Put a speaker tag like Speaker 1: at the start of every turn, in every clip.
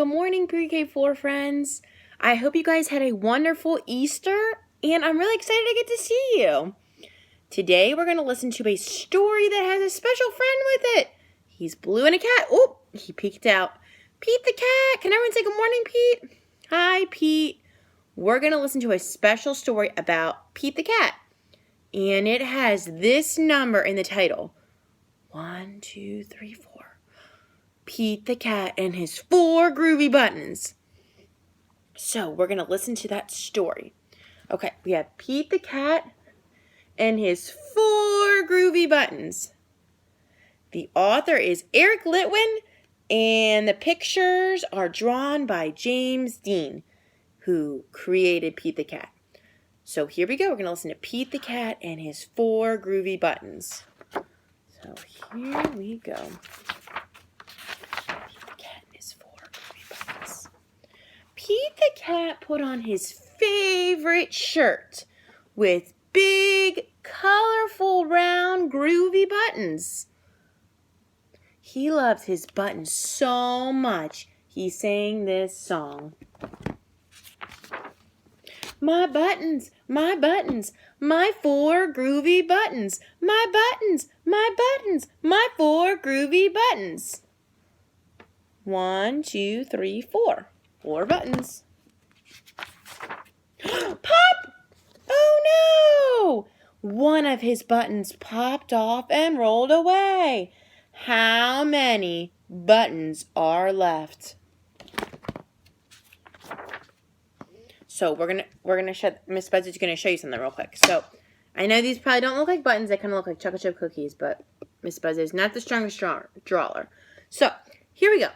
Speaker 1: Good morning, pre-K4 friends. I hope you guys had a wonderful Easter, and I'm really excited to get to see you. Today, we're going to listen to a story that has a special friend with it. He's blue and a cat. Oh, he peeked out. Pete the cat. Can everyone say good morning, Pete? Hi, Pete. We're going to listen to a special story about Pete the cat, and it has this number in the title. 1, 2, 3, 4. Pete the cat and his 4 groovy buttons. So we're going to listen to that story. Okay, we have Pete the cat and his 4 groovy buttons. The author is Eric Litwin, and the pictures are drawn by James Dean, who created Pete the cat. So here we go. We're going to listen to Pete the cat and his 4 groovy buttons. So here we go. Pete the cat put on his favorite shirt with big, colorful, round, groovy buttons. He loves his buttons so much, he sang this song. My buttons, my 4 groovy buttons. My buttons, my 4 groovy buttons. 1, 2, 3, 4. 4 buttons. Pop! Oh no! One of his buttons popped off and rolled away. How many buttons are left? So we're gonna show Miss Buzzard's gonna show you something real quick. So I know these probably don't look like buttons, they kind of look like chocolate chip cookies, but Miss Buzzard is not the strongest drawer. So here we go.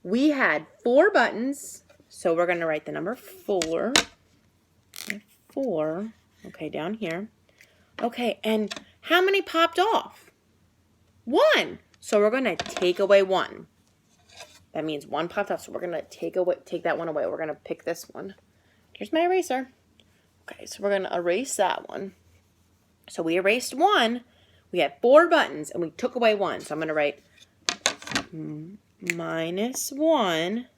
Speaker 1: We had 4 buttons. So we're going to write the number 4. 4. Okay, down here. Okay, and how many popped off? 1. So we're going to take away 1. That means 1 popped off. So we're going to take that one away. We're going to pick this one. Here's my eraser. Okay, so we're going to erase that one. So we erased 1. We had 4 buttons, and we took away 1. So I'm going to write minus 1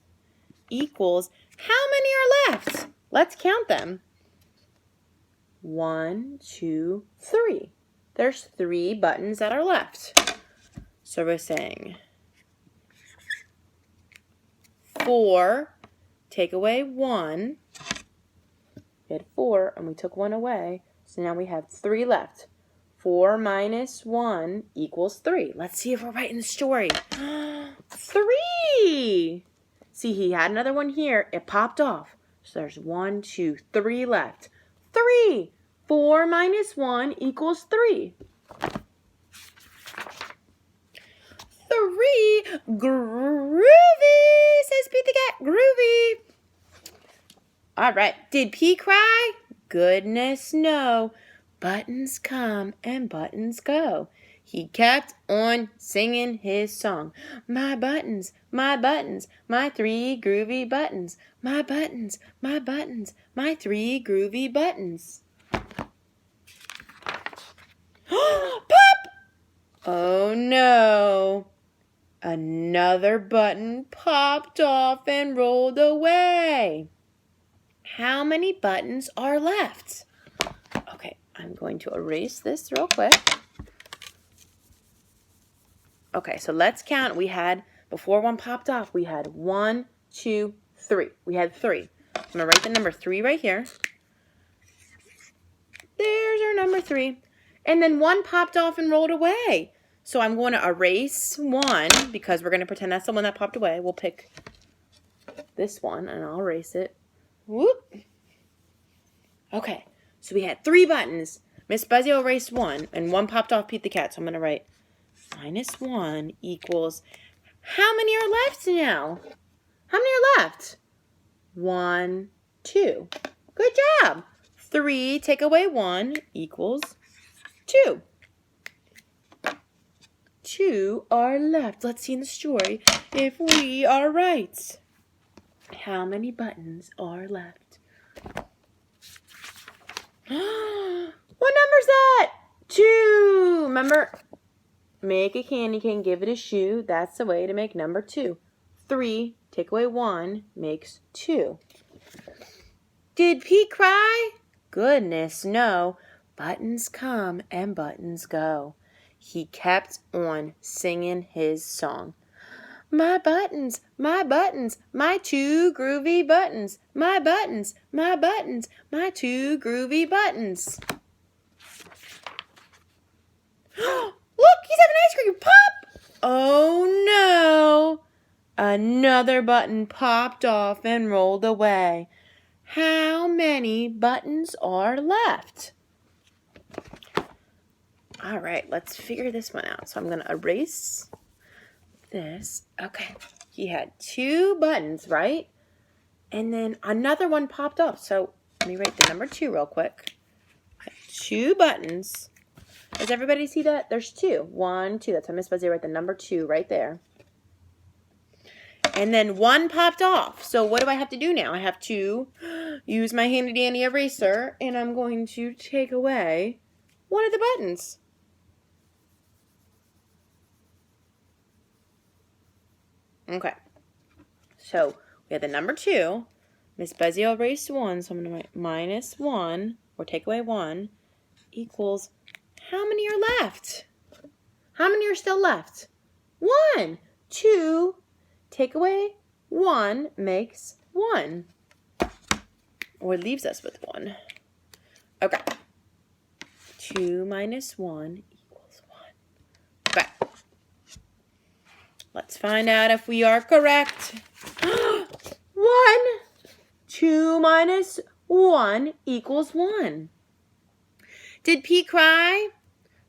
Speaker 1: equals, how many are left? Let's count them. 1, 2, 3. There's 3 buttons that are left. So we're saying 4, take away 1. We had 4 and we took 1 away. So now we have 3 left. 4 minus 1 equals 3. Let's see if we're right in the story. 3! See, he had another one here. It popped off. So there's 1, 2, 3 left. 3! 4 minus 1 equals 3. 3! Groovy, says Pete the cat. Groovy. All right. Did Pete cry? Goodness, no. Buttons come and buttons go. He kept on singing his song. My buttons, my 3 groovy buttons. My buttons, my 3 groovy buttons. Pop! Oh no. Another button popped off and rolled away. How many buttons are left? Okay, I'm going to erase this real quick. Okay, so let's count. We had, before 1 popped off, we had 1, 2, 3. We had 3. I'm going to write the number 3 right here. There's our number 3. And then 1 popped off and rolled away. So I'm going to erase 1 because we're going to pretend that's the one that popped away. We'll pick this one and I'll erase it. Whoop. Okay, so we had 3 buttons. Miss Buzzy erased 1 and 1 popped off Pete the cat. So I'm going to write minus 1 equals, how many are left now? How many are left? 1, 2. Good job. 3 take away 1 equals 2. 2 are left. Let's see in the story if we are right. How many buttons are left? What number's that? 2. Remember? Make a candy cane, give it a shoe. That's the way to make number 2. 3 take away 1 makes 2. Did Pete cry? Goodness, no. Buttons come and buttons go. He kept on singing his song. My buttons, my 2 groovy buttons. My buttons, my 2 groovy buttons. Look, he's having ice cream. Pop! Oh no! Another button popped off and rolled away. How many buttons are left? All right, let's figure this one out. So I'm going to erase this. Okay, he had 2 buttons, right? And then another one popped off. So let me write the number 2 real quick. 2 buttons. Does everybody see that? There's 2. 1, 2. That's how Miss Buzzy write the number 2 right there. And then 1 popped off. So what do I have to do now? I have to use my handy dandy eraser, and I'm going to take away one of the buttons. Okay. So we have the number 2. Miss Buzzy erased 1, so I'm going to write minus 1, or take away 1, equals how many are left? How many are still left? 1, 2, take away 1 makes 1. Or leaves us with 1. Okay. 2 minus 1 equals 1. Okay. Let's find out if we are correct. 1. 2 minus 1 equals 1. Did Pete cry?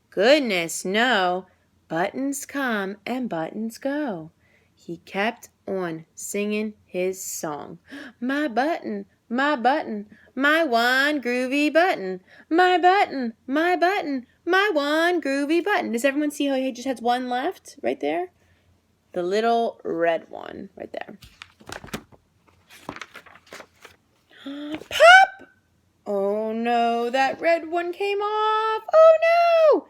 Speaker 1: Goodness, no. Buttons come and buttons go. He kept on singing his song. My button, my 1 groovy button. My button, my 1 groovy button. Does everyone see how he just has 1 left right there? The little red one right there. Pop! Oh no, that red one came off. Oh no!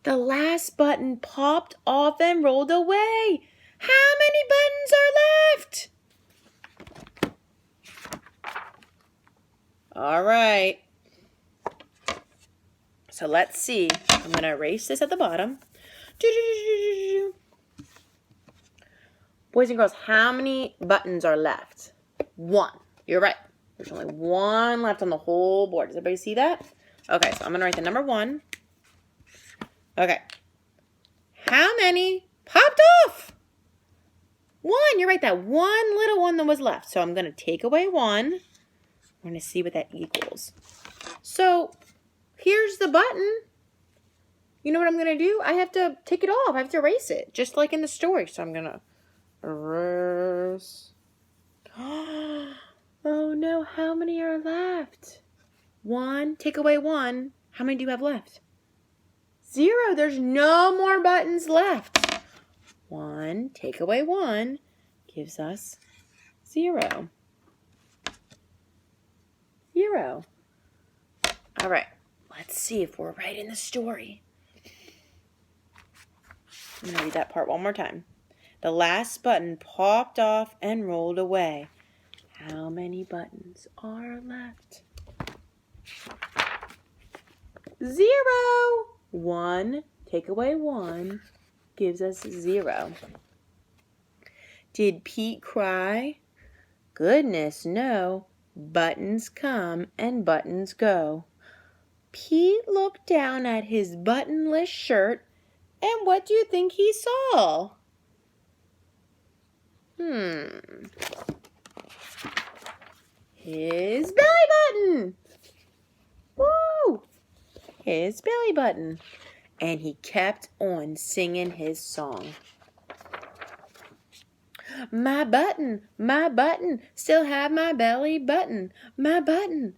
Speaker 1: The last button popped off and rolled away. How many buttons are left? All right. So let's see. I'm going to erase this at the bottom. Boys and girls, how many buttons are left? 1. You're right. There's only 1 left on the whole board. Does everybody see that? Okay, so I'm going to write the number 1. Okay. How many popped off? 1. You're right, that 1 little one that was left. So I'm going to take away 1. We're going to see what that equals. So here's the button. You know what I'm going to do? I have to take it off. I have to erase it, just like in the story. So I'm going to erase. Oh no, how many are left? 1. Take away 1. How many do you have left? 0. There's no more buttons left. 1. Take away 1 gives us 0. 0. All right, let's see if we're right in the story. I'm going to read that part one more time. The last button popped off and rolled away. How many buttons are left? 0. 1. Take away 1 gives us 0. Did Pete cry? Goodness, no. Buttons come and buttons go. Pete looked down at his buttonless shirt, and what do you think he saw? His belly button. Woo! His belly button. And he kept on singing his song. My button, still have my belly button. My button,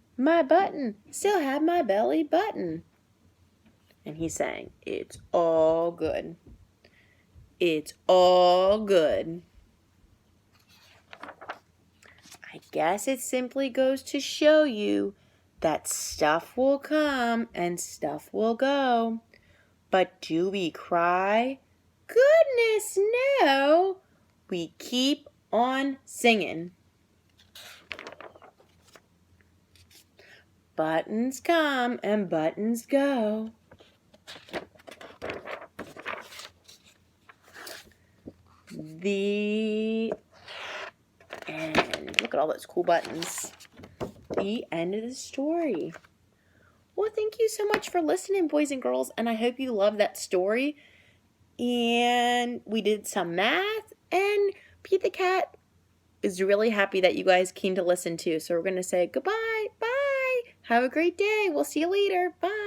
Speaker 1: still have my belly button. And he sang, it's all good. It's all good. I guess it simply goes to show you that stuff will come and stuff will go. But do we cry? Goodness, no. We keep on singing. Buttons come and buttons go. The end. Look at all those cool buttons. The end of the story. Well, thank you so much for listening, boys and girls, and I hope you love that story. And we did some math, and Pete the Cat is really happy that you guys came to listen too. So we're going to say goodbye. Bye. Have a great day. We'll see you later. Bye.